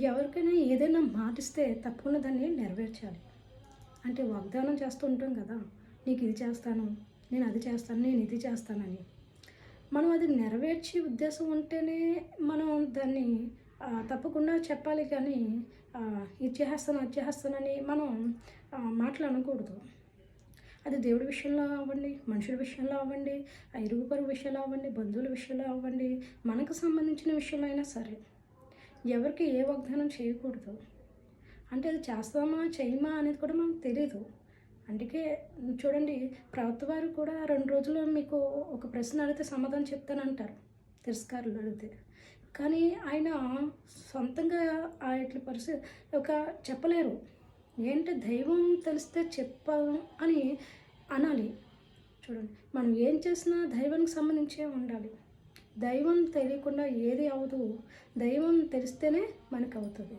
ఎవరికైనా ఏదైనా మాటిస్తే తప్పకుండా దాన్ని నెరవేర్చాలి. అంటే వాగ్దానం చేస్తూ ఉంటాం కదా! నీకు ఇది చేస్తాను, నేను అది చేస్తాను, నేను ఇది చేస్తానని. మనం అది నెరవేర్చే ఉద్దేశం ఉంటేనే మనం దాన్ని తప్పకుండా చెప్పాలి కానీ ఇది చేసేస్తాను, అది చేసేస్తానని మనం మాటలు అనకూడదు. అది దేవుడి విషయంలో అవ్వండి, మనుషుల విషయంలో అవ్వండి, ఇరుగు పొరుగు విషయంలో అవ్వండి, బంధువుల విషయంలో అవ్వండి, మనకు సంబంధించిన విషయంలో అయినా సరే. ఎవరికి ఏ వాగ్దానం చేయకూడదు. అంటే అది చేస్తామా, చేయమా అనేది కూడా మనకు తెలీదు. అందుకే చూడండి, ప్రవక్త వారు కూడా 2 రోజుల్లో మీకు ఒక ప్రశ్న అడిగితే సమాధానం చెప్తానంటారు, తిరస్కారులు అడిగితే. కానీ ఆయన సొంతంగా ఇట్ల ఒక చెప్పలేరు. ఏంటి దైవం తెలిస్తే చెప్పాం అని అనాలి. చూడండి, మనం ఏం చేసినా దైవానికి సంబంధించే ఉండాలి. దైవం తెలియకుండా ఏది అవ్వదు. దైవం తెలిస్తేనే మనకు అవుతుంది.